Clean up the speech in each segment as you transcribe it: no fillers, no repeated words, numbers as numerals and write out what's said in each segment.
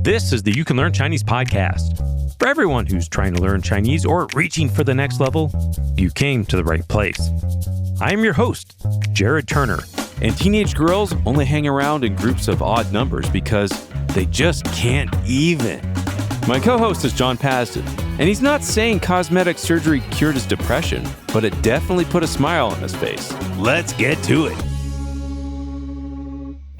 This is the You Can Learn Chinese podcast. For everyone who's trying to learn Chinese or reaching for the next level, you came to the right place. I am your host, Jared Turner. And teenage girls only hang around in groups of odd numbers because they just can't even. My co-host is John Pasden, and he's not saying cosmetic surgery cured his depression, but it definitely put a smile on his face. Let's get to it.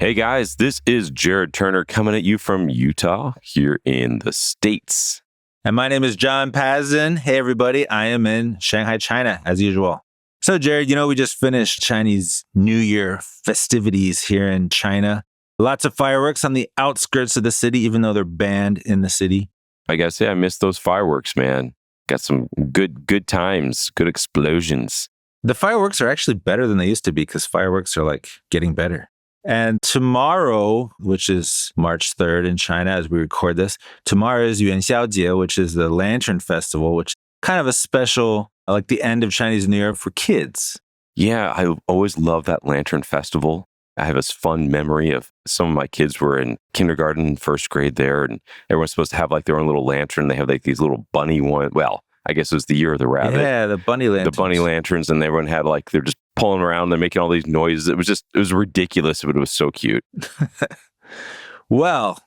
Hey guys, this is Jared Turner coming at you from Utah here in the States. And my name is John Pasden. Hey everybody, I am in Shanghai, China, as usual. So Jared, we just finished Chinese New Year festivities here in China. Lots of fireworks on the outskirts of the city, even though they're banned in the city. I gotta say, I missed those fireworks, man. Got some good times, good explosions. The fireworks are actually better than they used to be because fireworks are getting better. And tomorrow, which is March 3rd in China as we record this, tomorrow is Yuanxiaojie, which is the Lantern Festival, which is kind of a special, like the end of Chinese New Year for kids. Yeah, I always love that Lantern Festival. I have this fun memory of some of my kids were in kindergarten, first grade there, and everyone's supposed to have their own little lantern. They have these little bunny ones. Well, I guess it was the year of the rabbit. Yeah, the bunny lanterns. The bunny lanterns, and everyone had they're just pulling around, they're making all these noises. It was ridiculous, but it was so cute. Well,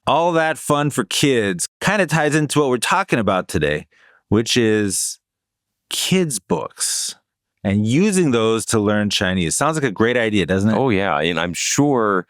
all that fun for kids kind of ties into what we're talking about today, which is kids' books and using those to learn Chinese. Sounds like a great idea, doesn't it? Oh, yeah. And I'm sure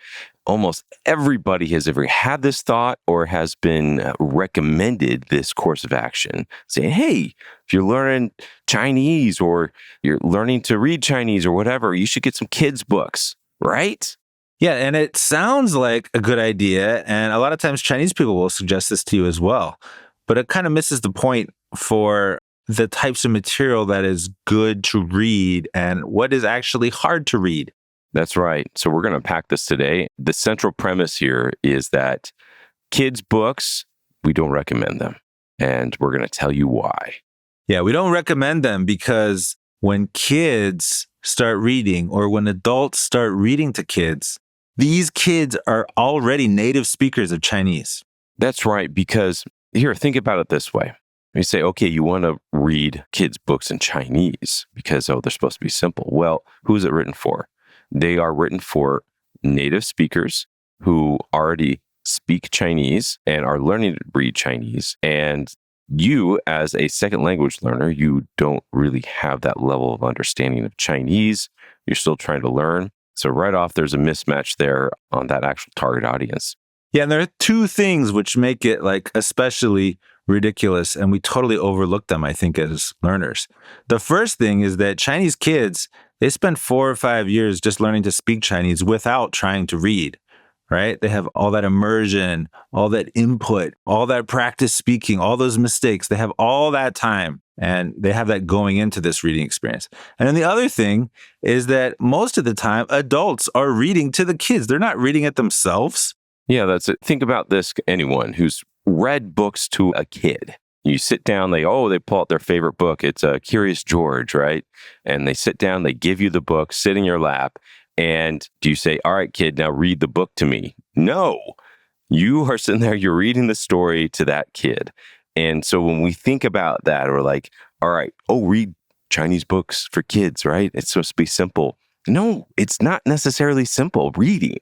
almost everybody has ever had this thought or has been recommended this course of action, saying, hey, if you're learning Chinese or you're learning to read Chinese or whatever, you should get some kids' books, right? Yeah, and it sounds like a good idea. And a lot of times Chinese people will suggest this to you as well. But it kind of misses the point for the types of material that is good to read and what is actually hard to read. That's right. So we're going to unpack this today. The central premise here is that kids' books, we don't recommend them. And we're going to tell you why. Yeah, we don't recommend them because when kids start reading or when adults start reading to kids, these kids are already native speakers of Chinese. That's right. Because here, think about it this way. You say, okay, you want to read kids' books in Chinese because, they're supposed to be simple. Well, who's it written for? They are written for native speakers who already speak Chinese and are learning to read Chinese. And you, as a second language learner, you don't really have that level of understanding of Chinese. You're still trying to learn. So right off, there's a mismatch there on that actual target audience. Yeah, and there are two things which make it especially ridiculous, and we totally overlook them, I think, as learners. The first thing is that Chinese kids, they spend 4 or 5 years just learning to speak Chinese without trying to read, right? They have all that immersion, all that input, all that practice speaking, all those mistakes. They have all that time, and they have that going into this reading experience. And then the other thing is that most of the time, adults are reading to the kids. They're not reading it themselves. Yeah, that's it. Think about this, anyone who's read books to a kid. You sit down, they pull out their favorite book. It's Curious George, right? And they sit down, they give you the book, sit in your lap. And do you say, all right, kid, now read the book to me? No, you are sitting there, you're reading the story to that kid. And so when we think about that, we're like, all right, read Chinese books for kids, right? It's supposed to be simple. No, it's not necessarily simple reading.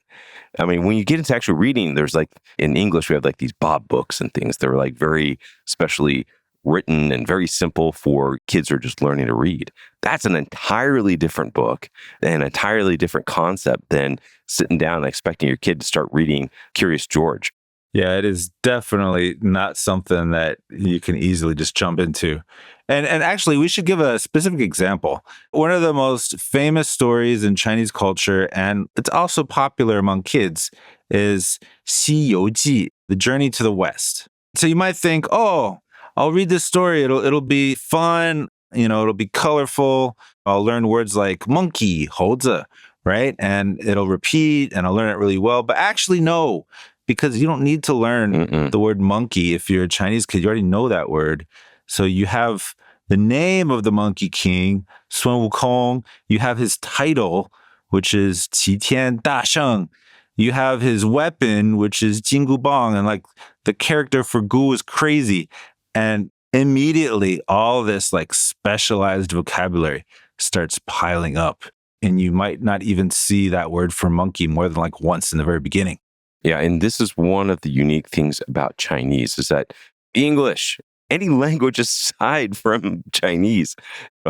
I mean, when you get into actual reading, there's in English, we have these Bob books and things that are very specially written and very simple for kids who are just learning to read. That's an entirely different book and an entirely different concept than sitting down and expecting your kid to start reading Curious George. Yeah, it is definitely not something that you can easily just jump into. And actually, we should give a specific example. One of the most famous stories in Chinese culture, and it's also popular among kids, is 西游记, The Journey to the West. So you might think, I'll read this story. It'll be fun. It'll be colorful. I'll learn words like monkey, 猴子, right? And it'll repeat, and I'll learn it really well. But actually, no. Because you don't need to learn the word monkey if you're a Chinese kid. You already know that word. So you have the name of the Monkey King, Sun Wukong. You have his title, which is 齐天大圣. You have his weapon, which is Jingu Bong, and like the character for Gu is crazy. And immediately all this like specialized vocabulary starts piling up. And you might not even see that word for monkey more than like once in the very beginning. Yeah, and this is one of the unique things about Chinese is that English, any language aside from Chinese,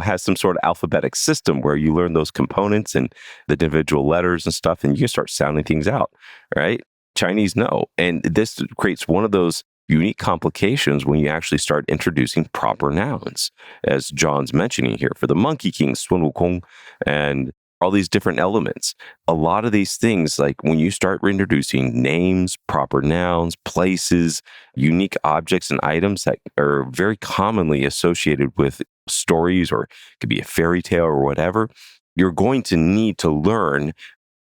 has some sort of alphabetic system where you learn those components and the individual letters and stuff, and you can start sounding things out, right? Chinese, no. And this creates one of those unique complications when you actually start introducing proper nouns, as John's mentioning here for the Monkey King, Sun Wukong, and all these different elements. A lot of these things, like when you start introducing names, proper nouns, places, unique objects and items that are very commonly associated with stories, or it could be a fairy tale or whatever, you're going to need to learn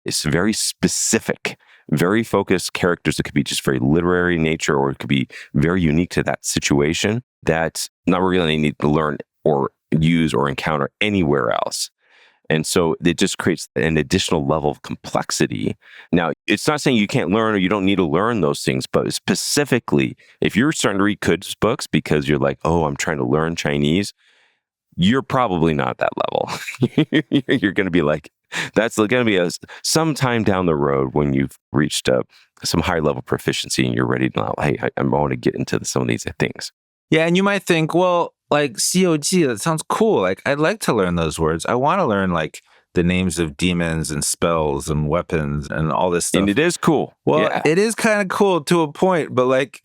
this very specific, very focused characters that could be just very literary in nature, or it could be very unique to that situation that not really need to learn or use or encounter anywhere else. And so it just creates an additional level of complexity. Now, it's not saying you can't learn or you don't need to learn those things, but specifically, if you're starting to read kids' books because you're like, oh, I'm trying to learn Chinese, you're probably not at that level. You're going to be like, that's going to be sometime down the road when you've reached some high level proficiency and you're ready to now, hey, I want to get into some of these things. Yeah, and you might think, well, like COG, that sounds cool. Like, I'd like to learn those words. I want to learn like the names of demons and spells and weapons and all this stuff. And it is cool. Well, yeah. It is kind of cool to a point, but like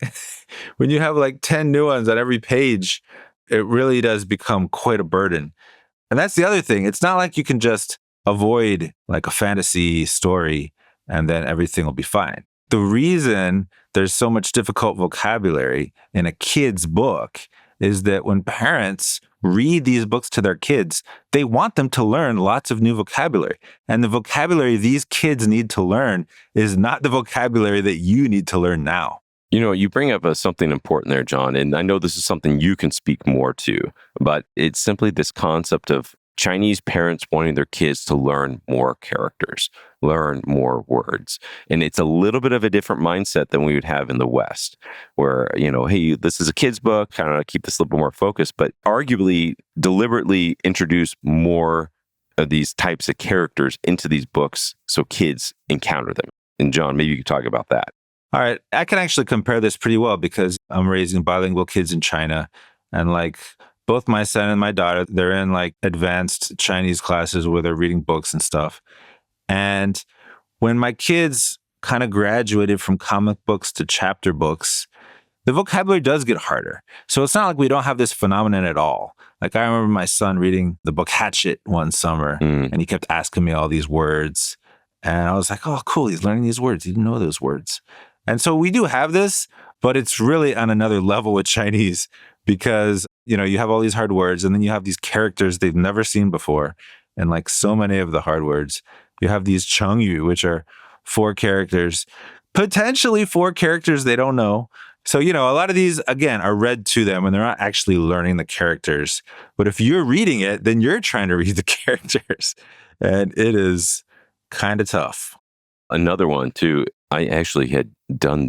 when you have like 10 new ones on every page, it really does become quite a burden. And that's the other thing. It's not like you can just avoid like a fantasy story and then everything will be fine. The reason there's so much difficult vocabulary in a kid's book is that when parents read these books to their kids, they want them to learn lots of new vocabulary. And the vocabulary these kids need to learn is not the vocabulary that you need to learn now. You know, you bring up something important there, John, and I know this is something you can speak more to, but it's simply this concept of Chinese parents wanting their kids to learn more characters, learn more words. And it's a little bit of a different mindset than we would have in the West, where, you know, hey, this is a kid's book, kind of keep this a little bit more focused, but arguably deliberately introduce more of these types of characters into these books so kids encounter them. And John, maybe you could talk about that. All right. I can actually compare this pretty well because I'm raising bilingual kids in China, and like both my son and my daughter, they're in like advanced Chinese classes where they're reading books and stuff. And when my kids kind of graduated from comic books to chapter books, the vocabulary does get harder. So it's not like we don't have this phenomenon at all. Like I remember my son reading the book Hatchet one summer, and he kept asking me all these words. And I was like, oh, cool. He's learning these words. He didn't know those words. And so we do have this, but it's really on another level with Chinese because, you know, you have all these hard words and then you have these characters they've never seen before. And like so many of the hard words, you have these chengyu, which are 4 characters, potentially 4 characters they don't know. So, you know, a lot of these, again, are read to them and they're not actually learning the characters. But if you're reading it, then you're trying to read the characters. And it is kind of tough. Another one, too, I actually had done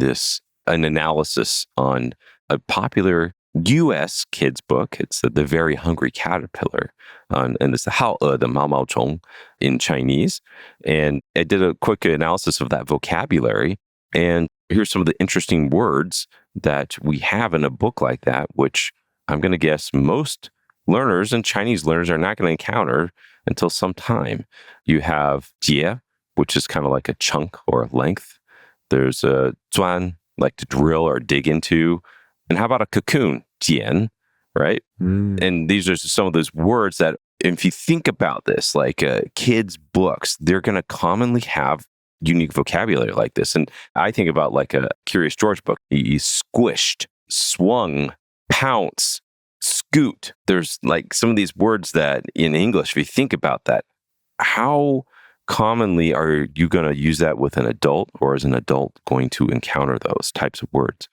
an analysis on a popular U.S. kids book. It's The Very Hungry Caterpillar, and it's the Hao the Mao Mao Chong in Chinese. And I did a quick analysis of that vocabulary. And here's some of the interesting words that we have in a book like that, which I'm going to guess most learners and Chinese learners are not going to encounter until some time. You have jie, which is kind of like a chunk or a length. There's a zuan, like to drill or dig into. And how about a cocoon, jian, right? And these are some of those words that, if you think about this, like kids' books, they're going to commonly have unique vocabulary like this. And I think about like a Curious George book. He squished, swung, pounce, scoot. There's like some of these words that in English, if you think about that, how commonly are you going to use that with an adult, or is an adult going to encounter those types of words?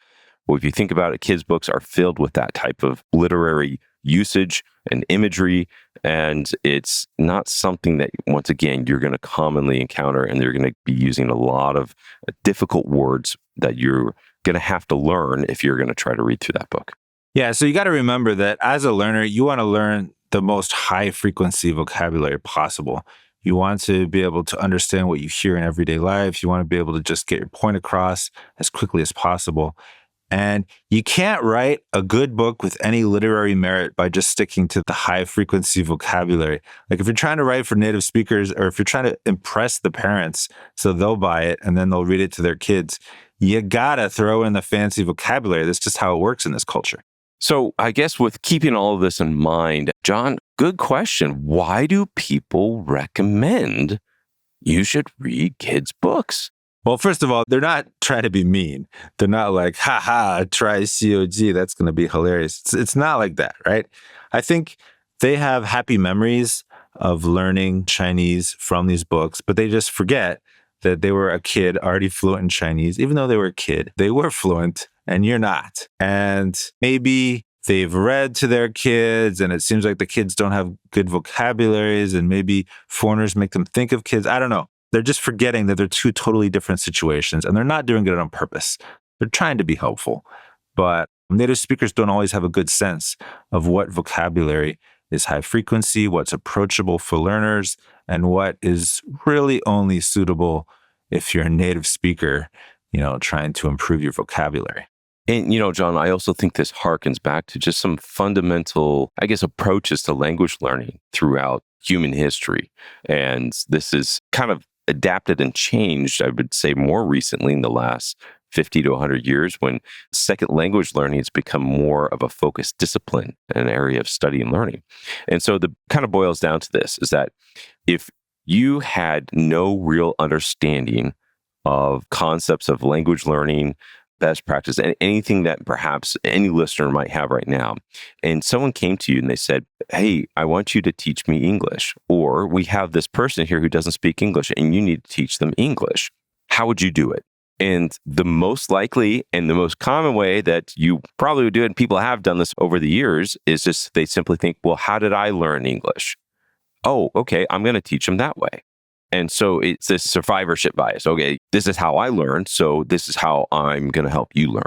Well, if you think about it, kids' books are filled with that type of literary usage and imagery And it's not something that, once again, you're going to commonly encounter, and you're going to be using a lot of difficult words that you're going to have to learn if you're going to try to read through that book. Yeah, so you got to remember that as a learner, you want to learn the most high frequency vocabulary possible. You want to be able to understand what you hear in everyday life. You want to be able to just get your point across as quickly as possible. And you can't write a good book with any literary merit by just sticking to the high frequency vocabulary. Like if you're trying to write for native speakers, or if you're trying to impress the parents so they'll buy it and then they'll read it to their kids, you gotta throw in the fancy vocabulary. That's just how it works in this culture. So I guess with keeping all of this in mind, John, good question. Why do people recommend you should read kids' books? Well, first of all, they're not trying to be mean. They're not like, try COG. That's going to be hilarious. It's not like that, right? I think they have happy memories of learning Chinese from these books, but they just forget that they were a kid already fluent in Chinese. Even though they were a kid, they were fluent and you're not. And maybe they've read to their kids and it seems like the kids don't have good vocabularies, and maybe foreigners make them think of kids. I don't know. They're just forgetting that they're two totally different situations, and they're not doing it on purpose. They're trying to be helpful, but native speakers don't always have a good sense of what vocabulary is high frequency, what's approachable for learners, and what is really only suitable if you're a native speaker, trying to improve your vocabulary. And, John, I also think this harkens back to just some fundamental, approaches to language learning throughout human history. And this is kind of adapted and changed, I would say, more recently in the last 50 to 100 years, when second language learning has become more of a focused discipline, an area of study and learning. And so the kind of boils down to this, is that if you had no real understanding of concepts of language learning, best practice, and anything that perhaps any listener might have right now, and someone came to you and they said, hey, I want you to teach me English, or we have this person here who doesn't speak English and you need to teach them English, how would you do it? And the most likely and the most common way that you probably would do it, and people have done this over the years, is just they simply think, well, how did I learn English? Oh, okay, I'm going to teach them that way. And so it's this survivorship bias. Okay, this is how I learned, so this is how I'm going to help you learn.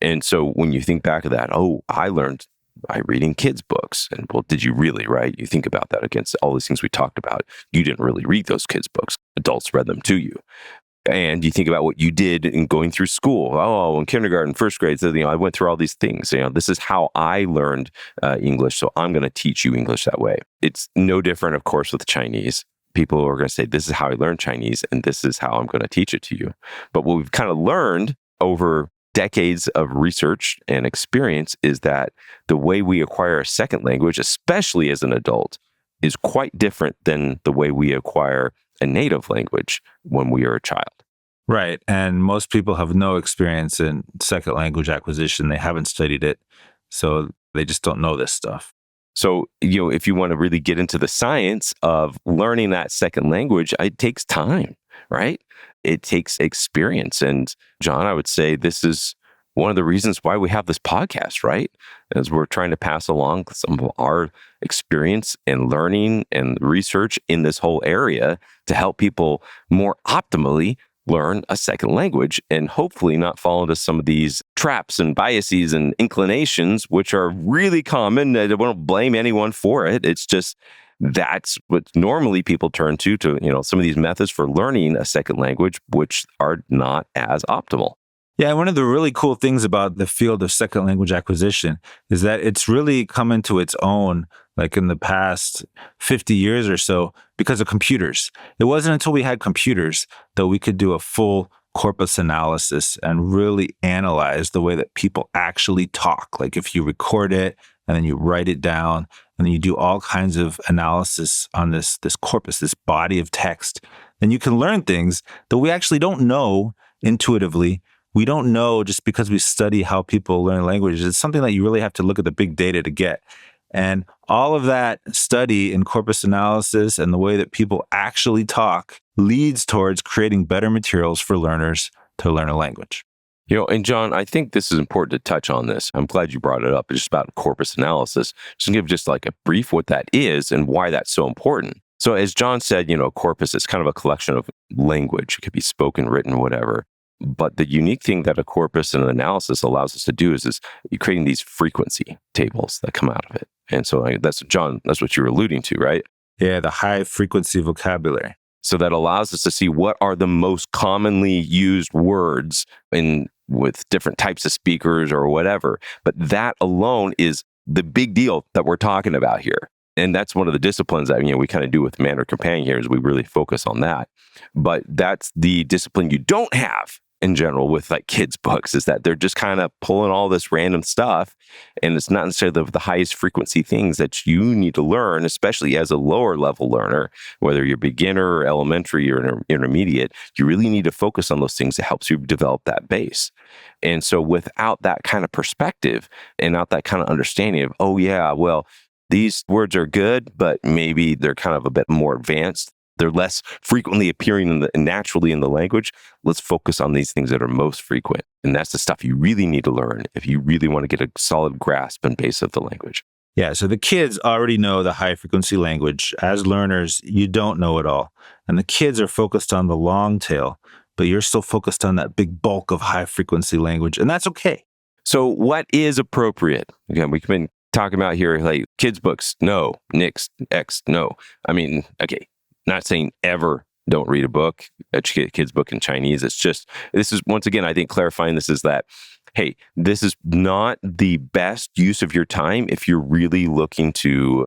And so when you think back of that, oh, I learned by reading kids' books. And well, did you really, right? You think about that against all these things we talked about. You didn't really read those kids' books. Adults read them to you. And you think about what you did in going through school. Oh, in kindergarten, first grade, so, I went through all these things. This is how I learned English, so I'm going to teach you English that way. It's no different, of course, with Chinese. People are going to say, this is how I learned Chinese, and this is how I'm going to teach it to you. But what we've kind of learned over decades of research and experience is that the way we acquire a second language, especially as an adult, is quite different than the way we acquire a native language when we are a child. Right. And most people have no experience in second language acquisition. They haven't studied it, so they just don't know this stuff. So, if you want to really get into the science of learning that second language, it takes time, right? It takes experience. And John, I would say this is one of the reasons why we have this podcast, right? As we're trying to pass along some of our experience and learning and research in this whole area to help people more optimally learn a second language and hopefully not fall into some of these traps and biases and inclinations, which are really common. I don't blame anyone for it. It's just that's what normally people turn to some of these methods for learning a second language, which are not as optimal. Yeah, one of the really cool things about the field of second language acquisition is that it's really come into its own, like in the past 50 years or so, because of computers. It wasn't until we had computers that we could do a full corpus analysis and really analyze the way that people actually talk. Like if you record it and then you write it down and then you do all kinds of analysis on this corpus, this body of text, then you can learn things that we actually don't know intuitively. We don't know just because we study how people learn languages. It's something that you really have to look at the big data to get. And all of that study in corpus analysis and the way that people actually talk leads towards creating better materials for learners to learn a language. And John, I think this is important to touch on this. I'm glad you brought it up. It's just about corpus analysis. Just give just like a brief what that is and why that's so important. So as John said, corpus is kind of a collection of language. It could be spoken, written, whatever. But the unique thing that a corpus and an analysis allows us to do is you're creating these frequency tables that come out of it. And so that's what you're alluding to, right? Yeah, the high frequency vocabulary. So that allows us to see what are the most commonly used words with different types of speakers or whatever. But that alone is the big deal that we're talking about here. And that's one of the disciplines that we kind of do with Mandarin Companion here is we really focus on that. But that's the discipline you don't have in general with like kids' books, is that they're just kind of pulling all this random stuff. And it's not necessarily the highest frequency things that you need to learn, especially as a lower level learner, whether you're beginner or elementary or intermediate. You really need to focus on those things that helps you develop that base. And so without that kind of perspective and not that kind of understanding of, oh yeah, well, these words are good, but maybe they're kind of a bit more advanced. They're less frequently appearing naturally in the language. Let's focus on these things that are most frequent. And that's the stuff you really need to learn if you really want to get a solid grasp and base of the language. Yeah, so the kids already know the high frequency language. As learners, you don't know it all. And the kids are focused on the long tail, but you're still focused on that big bulk of high frequency language. And that's okay. So what is appropriate? Again, we've been talking about here, like kids' books, no. Nix, X, no. I mean, okay. Not saying ever don't read a kid's book in Chinese. It's just, this is, once again, I think clarifying this is that, hey, this is not the best use of your time if you're really looking to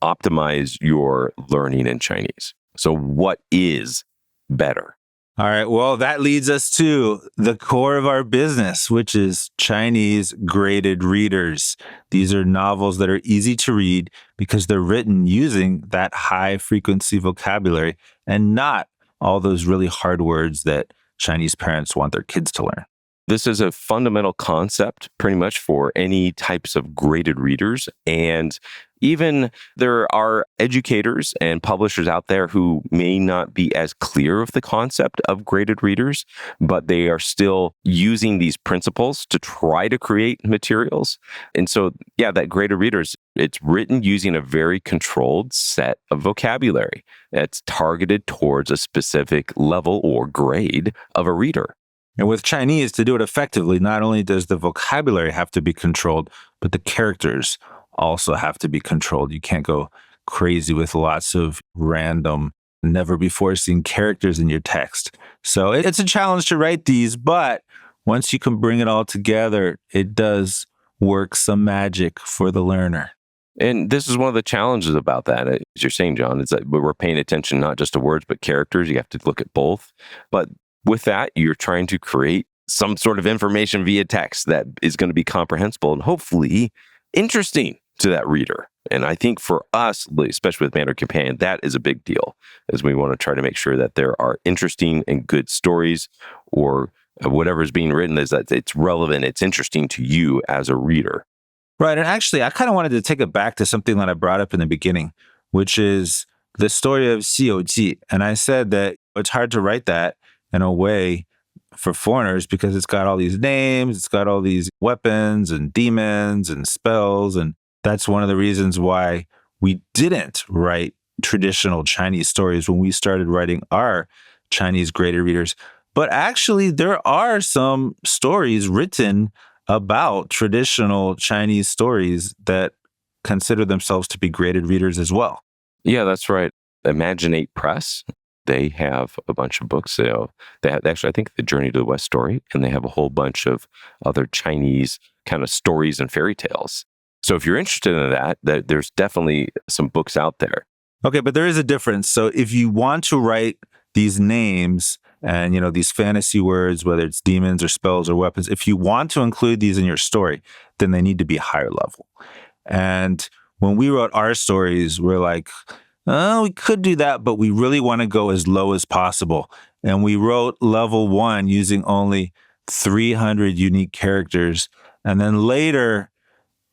optimize your learning in Chinese. So what is better? All right. Well, that leads us to the core of our business, which is Chinese graded readers. These are novels that are easy to read because they're written using that high frequency vocabulary and not all those really hard words that Chinese parents want their kids to learn. This is a fundamental concept pretty much for any types of graded readers. And even there are educators and publishers out there who may not be as clear of the concept of graded readers, but they are still using these principles to try to create materials. And so, yeah, that graded readers, it's written using a very controlled set of vocabulary that's targeted towards a specific level or grade of a reader. And with Chinese, to do it effectively, not only does the vocabulary have to be controlled, but the characters also have to be controlled. You can't go crazy with lots of random, never before seen characters in your text. So it's a challenge to write these, but once you can bring it all together, it does work some magic for the learner. And this is one of the challenges about that, as you're saying, John, is that we're paying attention not just to words, but characters. You have to look at both. But with that, you're trying to create some sort of information via text that is going to be comprehensible and hopefully interesting to that reader. And I think for us, especially with Mandarin Companion, that is a big deal, as we want to try to make sure that there are interesting and good stories, or whatever is being written is that it's relevant, it's interesting to you as a reader. Right. And actually, I kind of wanted to take it back to something that I brought up in the beginning, which is the story of 西游记. And I said that it's hard to write that in a way for foreigners because it's got all these names, it's got all these weapons and demons and spells. And that's one of the reasons why we didn't write traditional Chinese stories when we started writing our Chinese graded readers. But actually, there are some stories written about traditional Chinese stories that consider themselves to be graded readers as well. Yeah, that's right. Imaginate Press. They have a bunch of books. They have actually, I think, The Journey to the West story, and they have a whole bunch of other Chinese kind of stories and fairy tales. So if you're interested in that there's definitely some books out there. Okay, but there is a difference. So if you want to write these names and, these fantasy words, whether it's demons or spells or weapons, if you want to include these in your story, then they need to be higher level. And when we wrote our stories, we're like, oh, we could do that, but we really want to go as low as possible. And we wrote level 1 using only 300 unique characters. And then later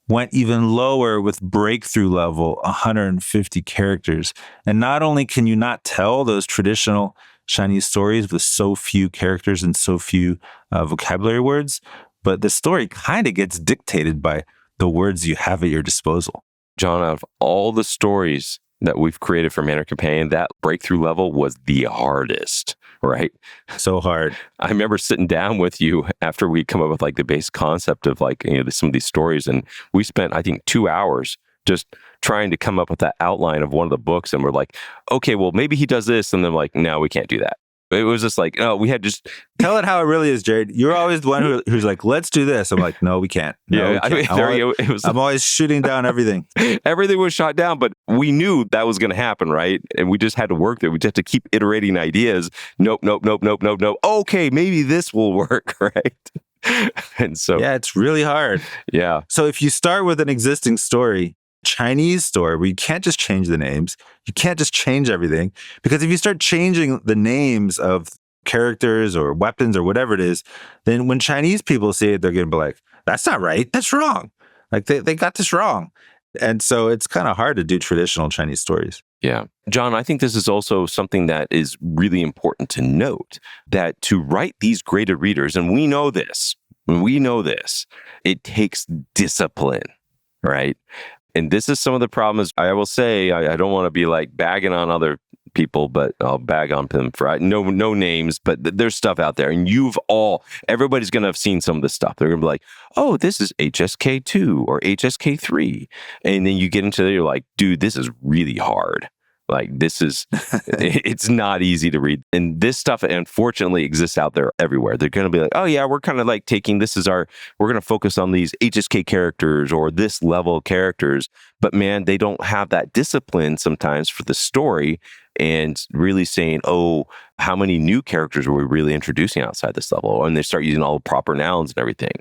went even lower with breakthrough level, 150 characters. And not only can you not tell those traditional Chinese stories with so few characters and so few vocabulary words, but the story kind of gets dictated by the words you have at your disposal. John, out of all the stories that we've created for Mandarin Companion, that breakthrough level was the hardest, right? So hard. I remember sitting down with you after we come up with like the base concept of like, some of these stories. And we spent, I think, 2 hours just trying to come up with that outline of one of the books. And we're like, okay, well, maybe he does this. And then like, no, we can't do that. It was just like, no, we had just... Tell it how it really is, Jared. You're always the one who's like, let's do this. I'm like, no, we can't. No, yeah, we can't. I'm always shooting down everything. Everything was shot down, but we knew that was going to happen, right? And we just had to work there. We just had to keep iterating ideas. Nope. Okay, maybe this will work, right? And so... Yeah, it's really hard. Yeah. So if you start with an existing story, Chinese story, where you can't just change the names, you can't just change everything, because if you start changing the names of characters or weapons or whatever it is, then when Chinese people see it, they're going to be like, that's not right, that's wrong. Like they got this wrong. And so it's kind of hard to do traditional Chinese stories. Yeah. John, I think this is also something that is really important to note, that to write these graded readers, and we know this, it takes discipline, right? And this is some of the problems. I will say, I don't want to be like bagging on other people, but I'll bag on them for no names, but there's stuff out there. And everybody's going to have seen some of this stuff. They're going to be like, oh, this is HSK2 or HSK3. And then you get into there, you're like, dude, this is really hard. Like it's not easy to read. And this stuff, unfortunately, exists out there everywhere. They're going to be like, oh yeah, we're kind of like we're going to focus on these HSK characters or this level characters. But man, they don't have that discipline sometimes for the story and really saying, oh, how many new characters are we really introducing outside this level? And they start using all the proper nouns and everything.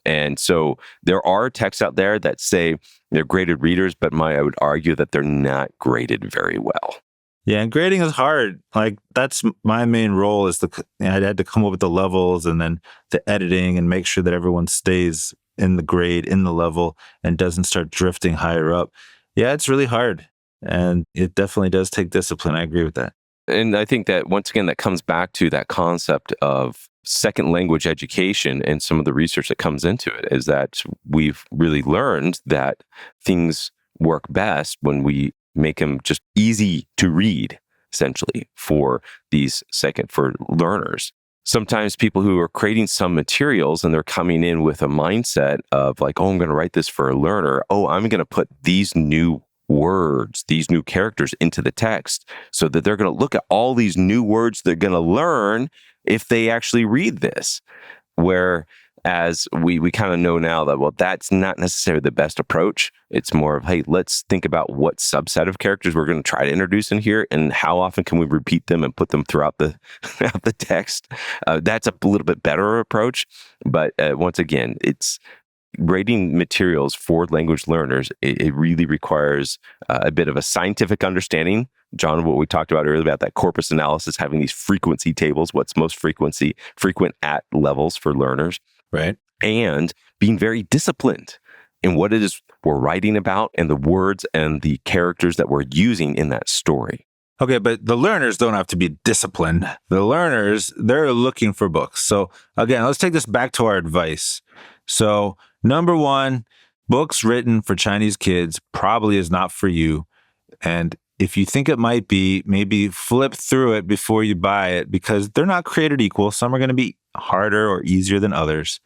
And so there are texts out there that say they're graded readers, but I would argue that they're not graded very well. Yeah, and grading is hard. Like that's my main role is I had to come up with the levels and then the editing and make sure that everyone stays in the grade, in the level, and doesn't start drifting higher up. Yeah, it's really hard. And it definitely does take discipline. I agree with that. And I think that once again, that comes back to that concept of second language education and some of the research that comes into it is that we've really learned that things work best when we make them just easy to read, essentially, for learners. Sometimes people who are creating some materials and they're coming in with a mindset of like, oh, I'm going to write this for a learner. Oh, I'm going to put these new words, these new characters into the text so that they're going to look at all these new words they're going to learn if they actually read this. Whereas we kind of know now that, well, that's not necessarily the best approach. It's more of, hey, let's think about what subset of characters we're going to try to introduce in here and how often can we repeat them and put them throughout the text. That's a little bit better approach. But once again, it's grading materials for language learners. It really requires a bit of a scientific understanding. John, what we talked about earlier about that corpus analysis, having these frequency tables, what's most frequent at levels for learners. Right. And being very disciplined in what it is we're writing about and the words and the characters that we're using in that story. Okay, but the learners don't have to be disciplined. The learners, they're looking for books. So again, let's take this back to our advice. So number one, books written for Chinese kids probably is not for you. And if you think it might be, maybe flip through it before you buy it because they're not created equal. Some are going to be harder or easier than others,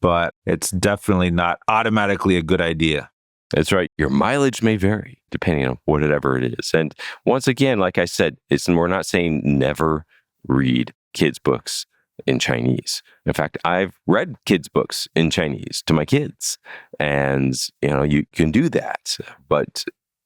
but it's definitely not automatically a good idea. That's right. Your mileage may vary depending on whatever it is. And once again, like I said, we're not saying never read kids' books in Chinese. In fact, I've read kids' books in Chinese to my kids. And, you can do that, but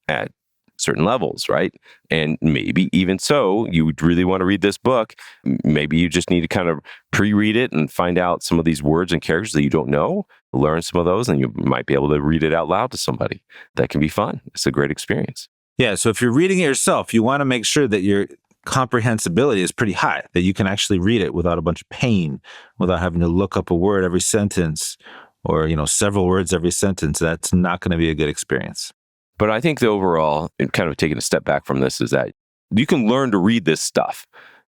at certain levels, right? And maybe even so, you would really want to read this book. Maybe you just need to kind of pre-read it and find out some of these words and characters that you don't know, learn some of those, and you might be able to read it out loud to somebody. That can be fun. It's a great experience. Yeah, so if you're reading it yourself, you want to make sure that your comprehensibility is pretty high, that you can actually read it without a bunch of pain, without having to look up a word every sentence or, several words every sentence. That's not going to be a good experience. But I think the overall, and kind of taking a step back from this, is that you can learn to read this stuff.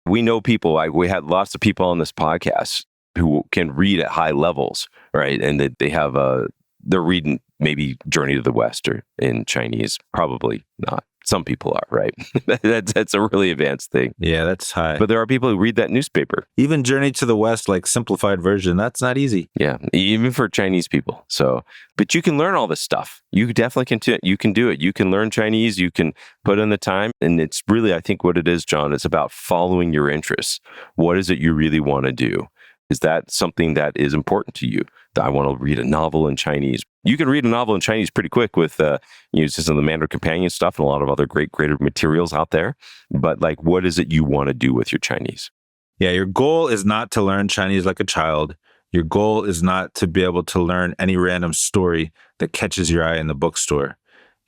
We know people, we had lots of people on this podcast who can read at high levels, right? And that they have they're reading maybe Journey to the West or in Chinese. Probably not. Some people are, right? That's a really advanced thing. Yeah, that's high. But there are people who read that newspaper. Even Journey to the West, like simplified version, that's not easy. Yeah, even for Chinese people. So, but you can learn all this stuff. You definitely can. You can do it. You can learn Chinese. You can put in the time. And it's really, I think what it is, John, it's about following your interests. What is it you really want to do? Is that something that is important to you? That I want to read a novel in Chinese. You can read a novel in Chinese pretty quick with some of the Mandarin Companion stuff and a lot of other great materials out there. But like, what is it you want to do with your Chinese? Yeah, your goal is not to learn Chinese like a child. Your goal is not to be able to learn any random story that catches your eye in the bookstore.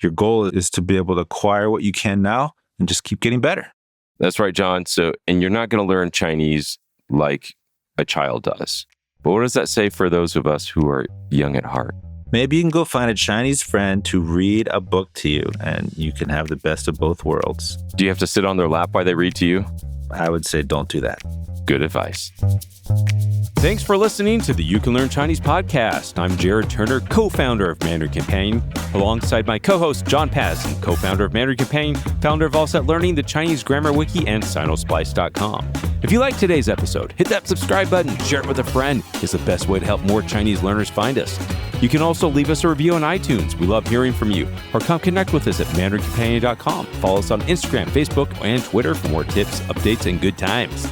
Your goal is to be able to acquire what you can now and just keep getting better. That's right, John. So, and you're not going to learn Chinese like a child does. But what does that say for those of us who are young at heart? Maybe you can go find a Chinese friend to read a book to you, and you can have the best of both worlds. Do you have to sit on their lap while they read to you? I would say don't do that. Good advice. Thanks for listening to the You Can Learn Chinese podcast. I'm Jared Turner, co-founder of Mandarin Companion, alongside my co-host John Patterson, co-founder of Mandarin Companion, founder of All Set Learning, the Chinese Grammar Wiki, and Sinosplice.com. If you like today's episode, hit that subscribe button, share it with a friend. It's the best way to help more Chinese learners find us. You can also leave us a review on iTunes. We love hearing from you. Or come connect with us at mandarincompanion.com. Follow us on Instagram, Facebook, and Twitter for more tips, updates, and good times.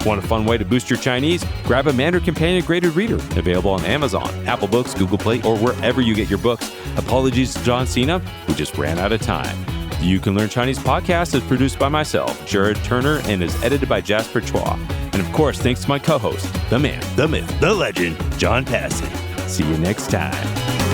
Want a fun way to boost your Chinese? Grab a Mandarin Companion graded reader, available on Amazon, Apple Books, Google Play, or wherever you get your books. Apologies to John Cena, we just ran out of time. The You Can Learn Chinese podcast is produced by myself, Jared Turner, and is edited by Jasper Chua. And of course, thanks to my co-host, the man, the myth, the legend, John Patterson. See you next time.